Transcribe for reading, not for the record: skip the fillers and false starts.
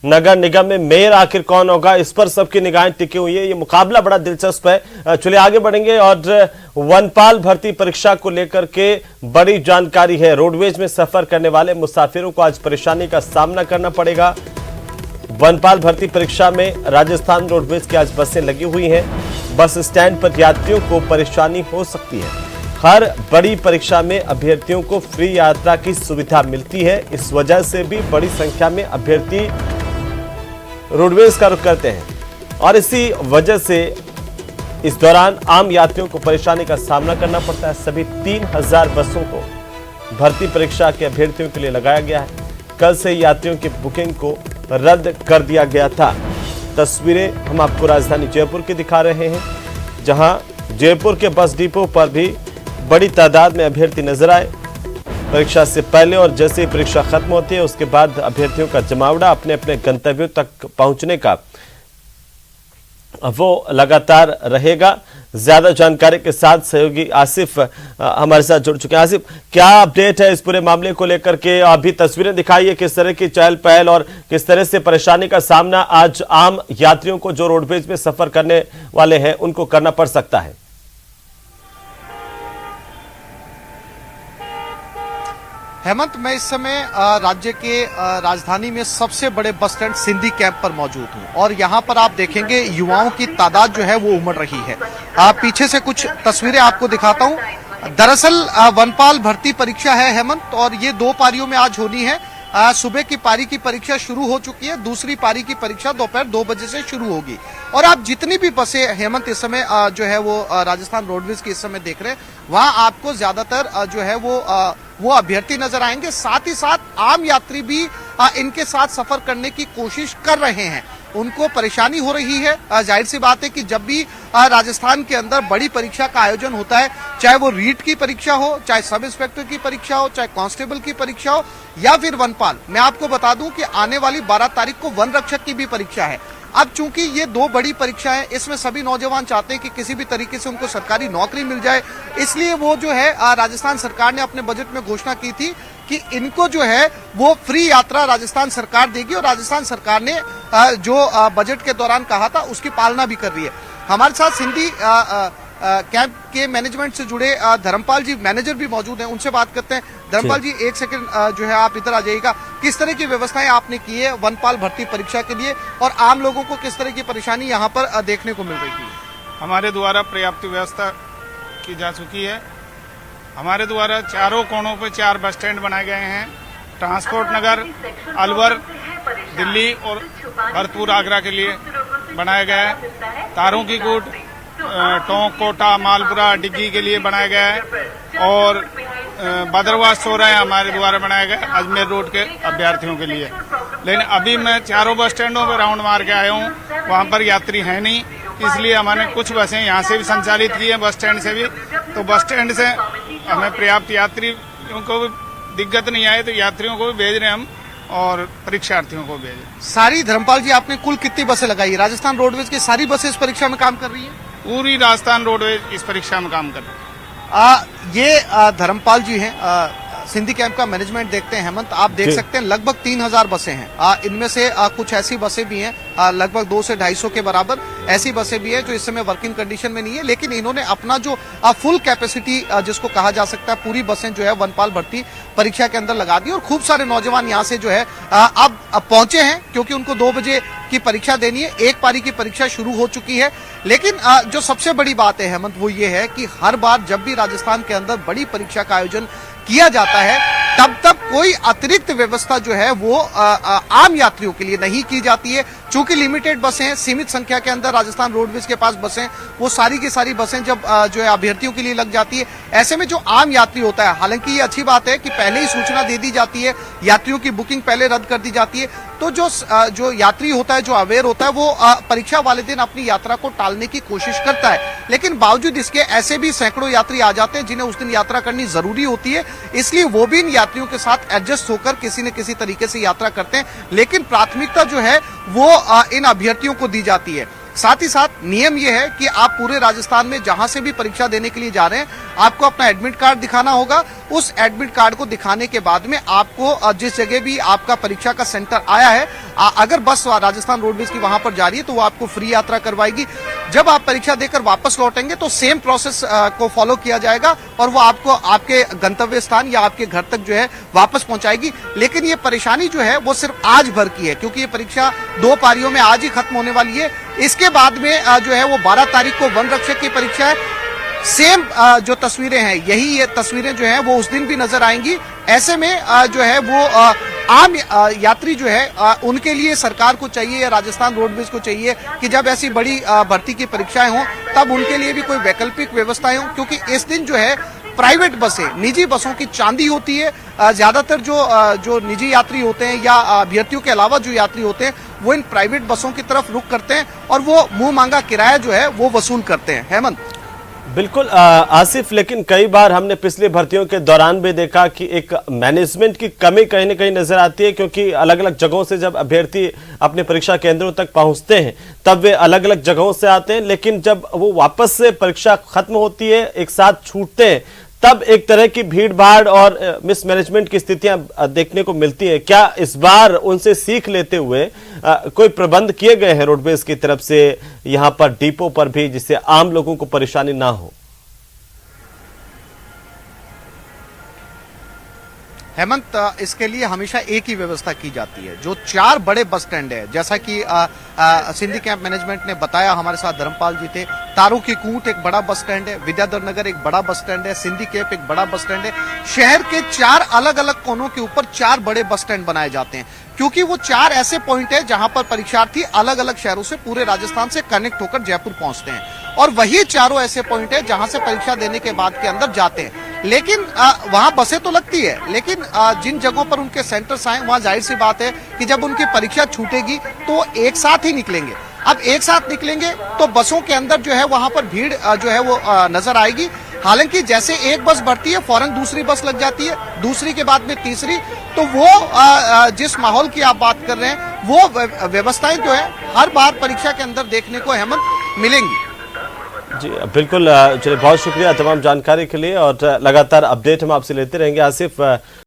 नगर निगम में मेयर आखिर कौन होगा, इस पर सबकी निगाहें टिकी हुई है। ये मुकाबला बड़ा दिलचस्प है। चलिए आगे बढ़ेंगे और वनपाल भर्ती परीक्षा को लेकर के बड़ी जानकारी है। रोडवेज में सफर करने वाले मुसाफिरों को आज परेशानी का सामना करना पड़ेगा। वनपाल भर्ती परीक्षा में राजस्थान रोडवेज की आज बसें लगी हुई हैं। बस स्टैंड पर यात्रियों को परेशानी हो सकती है। हर बड़ी परीक्षा में अभ्यर्थियों को फ्री यात्रा की सुविधा मिलती है। इस वजह से भी बड़ी संख्या में अभ्यर्थी रोडवेज का रुख करते हैं और इसी वजह से इस दौरान आम यात्रियों को परेशानी का सामना करना पड़ता है। सभी 3000 बसों को भर्ती परीक्षा के अभ्यर्थियों के लिए लगाया गया है। कल से यात्रियों की बुकिंग को रद्द कर दिया गया था। तस्वीरें हम आपको राजधानी जयपुर की दिखा रहे हैं, जहां जयपुर के बस डिपो पर भी बड़ी तादाद में अभ्यर्थी नजर आए। परीक्षा से पहले और जैसे ही परीक्षा खत्म होती है उसके बाद अभ्यर्थियों का जमावड़ा अपने अपने गंतव्यों तक पहुंचने का वो लगातार रहेगा। ज्यादा जानकारी के साथ सहयोगी आसिफ हमारे साथ जुड़ चुके हैं। आसिफ, क्या अपडेट है इस पूरे मामले को लेकर के? अभी तस्वीरें दिखाई है किस तरह की चहल पहल और किस तरह से परेशानी का सामना आज आम यात्रियों को जो रोडवेज में सफर करने वाले हैं उनको करना पड़ सकता है। हेमंत, मैं इस समय राज्य के राजधानी में सबसे बड़े बस स्टैंड सिंधी कैंप पर मौजूद हूं और यहां पर आप देखेंगे युवाओं की तादाद जो है वो उमड़ रही है। पीछे से कुछ तस्वीरें आपको दिखाता हूं। दरअसल वनपाल भर्ती परीक्षा है हेमंत, और ये 2 पारियों में आज होनी है। सुबह की पारी की परीक्षा शुरू हो चुकी है, दूसरी पारी की परीक्षा दोपहर 2 बजे से शुरू होगी। और आप जितनी भी बसें हेमंत इस समय जो है वो राजस्थान रोडवेज की इस समय देख रहे हैं, वहां आपको ज्यादातर जो है वो अभ्यर्थी नजर आएंगे। साथ ही साथ आम यात्री भी इनके साथ सफर करने की कोशिश कर रहे हैं। उनको परेशानी हो रही है। जाहिर सी बात है कि जब भी राजस्थान के अंदर बड़ी परीक्षा का आयोजन होता है, चाहे वो रीट की परीक्षा हो, चाहे सब इंस्पेक्टर की परीक्षा हो, चाहे कांस्टेबल की परीक्षा हो या फिर वनपाल, मैं आपको बता दूं कि आने वाली 12 तारीख को वन रक्षक की भी परीक्षा है। अब चूंकि ये 2 बड़ी परीक्षाएं, इसमें सभी नौजवान चाहते हैं कि किसी भी तरीके से उनको सरकारी नौकरी मिल जाए, इसलिए वो जो है राजस्थान सरकार ने अपने बजट में घोषणा की थी कि इनको जो है वो फ्री यात्रा राजस्थान सरकार देगी। और राजस्थान सरकार ने जो बजट के दौरान कहा था उसकी पालना भी कर रही है। हमारे साथ सिंधी कैंप के मैनेजमेंट से जुड़े धर्मपाल जी, मैनेजर भी मौजूद हैं, उनसे बात करते हैं। धर्मपाल जी, एक सेकंड जो है आप इधर आ जाइएगा। किस तरह की व्यवस्थाएं आपने की है वनपाल भर्ती परीक्षा के लिए और आम लोगों को किस तरह की परेशानी यहाँ पर देखने को मिल रही है? हमारे द्वारा पर्याप्त व्यवस्था की जा चुकी है। हमारे द्वारा चारों कोनों पर 4 बस स्टैंड बनाए गए हैं। ट्रांसपोर्ट नगर, अलवर, दिल्ली और भरतपुर आगरा के लिए बनाया गया है। तारों की कूट, टोंक, कोटा, मालपुरा, डिग्गी के लिए बनाया गया है और बदरवास चौराहे हमारे द्वारा बनाया गया अजमेर रोड के अभ्यर्थियों के लिए। लेकिन अभी मैं चारों बस स्टैंडों पर राउंड मार के आया हूँ, वहाँ पर यात्री है नहीं, इसलिए हमने कुछ बसें यहाँ से भी संचालित की है, बस स्टैंड से भी। तो बस स्टैंड से हमें पर्याप्त यात्रियों को भी दिक्कत नहीं आए तो यात्रियों को भी भेज रहे हैं हम और परीक्षार्थियों को भेज रहे हैं। सारी धर्मपाल जी, आपने कुल कितनी बसें लगाई है? राजस्थान रोडवेज की सारी बसें इस परीक्षा में काम कर रही है? पूरी राजस्थान रोडवेज इस परीक्षा में काम कर रही है। ये धर्मपाल जी हैं। सिंधी कैंप का मैनेजमेंट देखते हैं हेमंत, आप देख सकते हैं लगभग 3000 बसें हैं। इनमें से कुछ ऐसी बसें भी हैं लगभग 200 से 250 के बराबर ऐसी बसें भी हैं जो इस समय वर्किंग कंडीशन में नहीं है। लेकिन इन्होंने अपना जो फुल कैपेसिटी जिसको कहा जा सकता है, पूरी बसें जो है वनपाल भर्ती परीक्षा के अंदर लगा दी और खूब सारे नौजवान यहाँ से जो है अब पहुंचे हैं, क्योंकि उनको 2 बजे की परीक्षा देनी है। 1 पारी की परीक्षा शुरू हो चुकी है। लेकिन जो सबसे बड़ी बात है हेमंत, वो ये है कि हर बार जब भी राजस्थान के अंदर बड़ी परीक्षा का आयोजन किया जाता है तब कोई अतिरिक्त व्यवस्था जो है वो आम यात्रियों के लिए नहीं की जाती है। चूंकि लिमिटेड बसें हैं, सीमित संख्या के अंदर राजस्थान रोडवेज के पास बसें, वो सारी की सारी बसें जब जो है अभ्यर्थियों के लिए लग जाती है, ऐसे में जो आम यात्री होता है, हालांकि ये अच्छी बात है कि पहले ही सूचना दे दी जाती है, यात्रियों की बुकिंग पहले रद्द कर दी जाती है, तो जो यात्री होता है, जो अवेयर होता है, वो परीक्षा वाले दिन अपनी यात्रा को टालने की कोशिश करता है। लेकिन बावजूद इसके ऐसे भी सैकड़ों यात्री आ जाते हैं जिन्हें उस दिन यात्रा करनी जरूरी होती है, इसलिए वो भी इन यात्रियों के साथ एडजस्ट होकर किसी न किसी तरीके से यात्रा करते हैं। लेकिन प्राथमिकता जो है वो इन अभ्यर्थियों को दी जाती है। साथ ही साथ नियम यह है कि आप पूरे राजस्थान में जहां से भी परीक्षा देने के लिए जा रहे हैं, आपको अपना एडमिट कार्ड दिखाना होगा। उस एडमिट कार्ड को दिखाने के बाद में आपको जिस जगह भी आपका परीक्षा का सेंटर आया है, अगर बस राजस्थान रोडवेज की वहां पर जा रही है तो वो आपको फ्री यात्रा करवाएगी। जब आप परीक्षा देकर वापस लौटेंगे तो सेम प्रोसेस को फॉलो किया जाएगा और वो आपको आपके गंतव्य स्थान या आपके घर तक जो है वापस पहुंचाएगी। लेकिन ये परेशानी जो है वो सिर्फ आज भर की है, क्योंकि ये परीक्षा 2 पारियों में आज ही खत्म होने वाली है। इसके बाद में जो है वो 12 तारीख को वन रक्षक की परीक्षा है। सेम जो तस्वीरें हैं, यही ये तस्वीरें जो है वो उस दिन भी नजर आएंगी। ऐसे में जो है वो आम यात्री जो है उनके लिए सरकार को चाहिए या राजस्थान रोडवेज को चाहिए कि जब ऐसी बड़ी भर्ती की परीक्षाएं हों तब उनके लिए भी कोई वैकल्पिक व्यवस्थाएं हों, क्योंकि इस दिन जो है प्राइवेट बसें, निजी बसों की चांदी होती है। ज्यादातर जो निजी यात्री होते हैं या अभ्यर्थियों के अलावा जो यात्री होते हैं वो इन प्राइवेट बसों की तरफ रुख करते हैं और वो मुंह मांगा किराया जो है वो वसूल करते हैं। हेमंत। बिल्कुल आसिफ, लेकिन कई बार हमने पिछली भर्तियों के दौरान भी देखा कि एक मैनेजमेंट की कमी कहीं न कहीं नजर आती है, क्योंकि अलग अलग जगहों से जब अभ्यर्थी अपने परीक्षा केंद्रों तक पहुंचते हैं तब वे अलग अलग जगहों से आते हैं, लेकिन जब वो वापस से परीक्षा खत्म होती है, एक साथ छूटते हैं, तब एक तरह की भीड़ भाड़ और मिसमैनेजमेंट की स्थितियां देखने को मिलती हैं। क्या इस बार उनसे सीख लेते हुए कोई प्रबंध किए गए हैं रोडवेज की तरफ से यहां पर डिपो पर भी, जिससे आम लोगों को परेशानी ना हो? हेमंत, इसके लिए हमेशा एक ही व्यवस्था की जाती है। जो 4 बड़े बस स्टैंड है, जैसा कि सिंधी कैंप मैनेजमेंट ने बताया, हमारे साथ धर्मपाल जी थे। तारू की कूट एक बड़ा बस स्टैंड है, विद्याधर नगर एक बड़ा बस स्टैंड है, सिंधी कैंप एक बड़ा बस स्टैंड है। शहर के 4 अलग अलग कोनों के ऊपर 4 बड़े बस स्टैंड बनाए जाते हैं, क्योंकि वो 4 ऐसे पॉइंट है जहां पर परीक्षार्थी अलग अलग शहरों से पूरे राजस्थान से कनेक्ट होकर जयपुर पहुंचते हैं, और वही चारों ऐसे पॉइंट है जहां से परीक्षा देने के बाद के अंदर जाते हैं। लेकिन वहां बसें तो लगती है, लेकिन जिन जगहों पर उनके सेंटर्स आए वहां जाहिर सी बात है कि जब उनकी परीक्षा छूटेगी तो एक साथ ही निकलेंगे। अब एक साथ निकलेंगे तो बसों के अंदर जो है वहां पर भीड़ जो है वो नजर आएगी। हालांकि जैसे एक बस बढ़ती है फौरन दूसरी बस लग जाती है, दूसरी के बाद में तीसरी, तो वो जिस माहौल की आप बात कर रहे हैं वो व्यवस्थाएं जो है हर बार परीक्षा के अंदर देखने को हेमंत मिलेंगी। जी बिल्कुल, चलिए बहुत शुक्रिया तमाम जानकारी के लिए, और लगातार अपडेट हम आपसे लेते रहेंगे आसिफ।